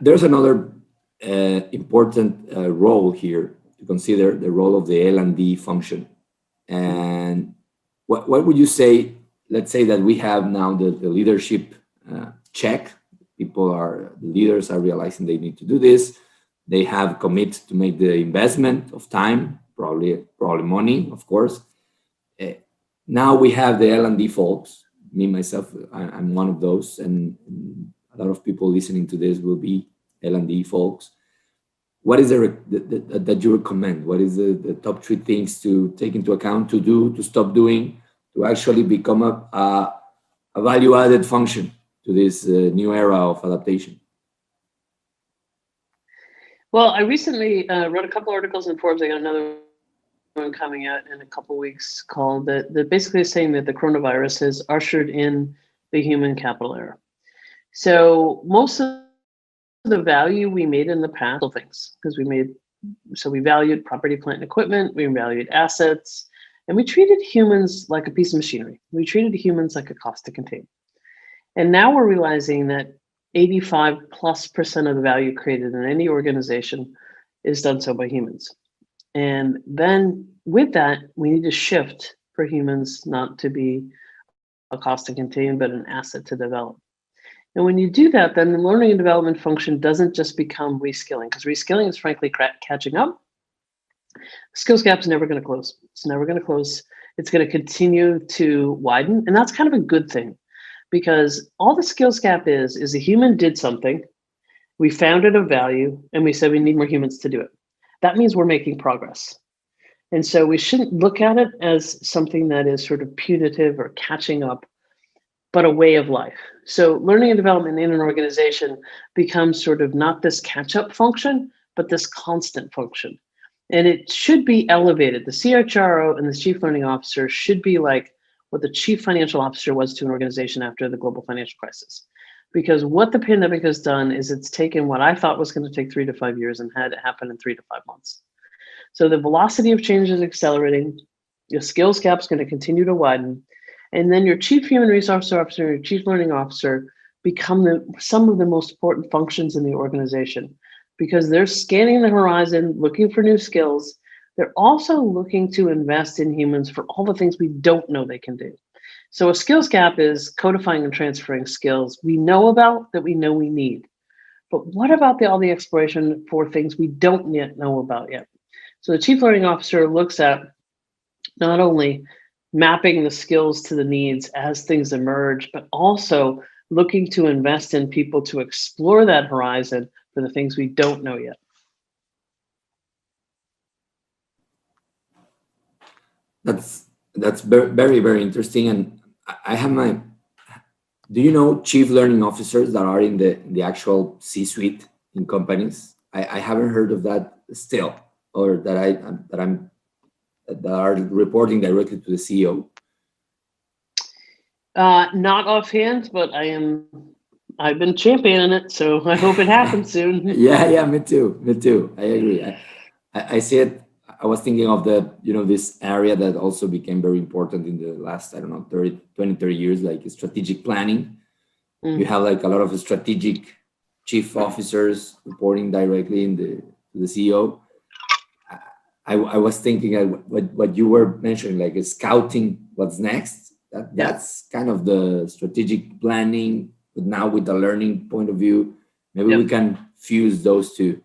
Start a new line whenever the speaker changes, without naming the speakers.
There's another important role here to consider, the role of the L&D function. And what would you say? Let's say that we have now the leadership check. The leaders are realizing they need to do this. They have committed to make the investment of time, probably money, of course. Now we have the L&D folks. Me, myself, I'm one of those. And a lot of people listening to this will be L&D folks. What is that you recommend? What is the top 3 things to take into account, to do, to stop doing, to actually become a value-added function to this new era of adaptation?
Well, I recently wrote a couple articles in Forbes. I got another one coming out in a couple of weeks called that basically is saying that the coronavirus has ushered in the human capital era. So most of the value we made in the past, things, because we valued property, plant, and equipment, we valued assets, and we treated humans like a piece of machinery. We treated humans like a cost to contain. And now we're realizing that 85+% of the value created in any organization is done so by humans. And then with that, we need to shift for humans not to be a cost to contain, but an asset to develop. And when you do that, then the learning and development function doesn't just become reskilling, because reskilling is frankly catching up. Skills gap is never going to close. It's never going to close. It's going to continue to widen. And that's kind of a good thing, because all the skills gap is a human did something, we found it of value, and we said we need more humans to do it. That means we're making progress. And so we shouldn't look at it as something that is sort of punitive or catching up, but a way of life. So learning and development in an organization becomes sort of not this catch-up function, but this constant function. And it should be elevated. The CHRO and the Chief Learning Officer should be like what the Chief Financial Officer was to an organization after the global financial crisis. Because what the pandemic has done is it's taken what I thought was going to take 3 to 5 years and had it happen in 3 to 5 months. So the velocity of change is accelerating. Your skills gap is going to continue to widen. And then your Chief Human Resource Officer and your Chief Learning Officer become some of the most important functions in the organization, because they're scanning the horizon, looking for new skills. They're also looking to invest in humans for all the things we don't know they can do. So a skills gap is codifying and transferring skills we know about that we know we need. But what about all the exploration for things we don't yet know about yet? So the Chief Learning Officer looks at not only mapping the skills to the needs as things emerge, but also looking to invest in people to explore that horizon for the things we don't know yet.
That's very, very interesting. And I have do you know Chief Learning Officers that are in the actual C-suite in companies? I haven't heard of that still, or that are reporting directly to the CEO.
Not offhand, but I've been championing it, so I hope it happens soon.
Yeah, me too. I agree. I see it. I was thinking of this area that also became very important in the last, 20, 30 years, like strategic planning. You have like a lot of strategic chief officers reporting directly to the CEO. I was thinking what you were mentioning, like scouting what's next. That's kind of the strategic planning, but now with the learning point of view, maybe we can fuse those two.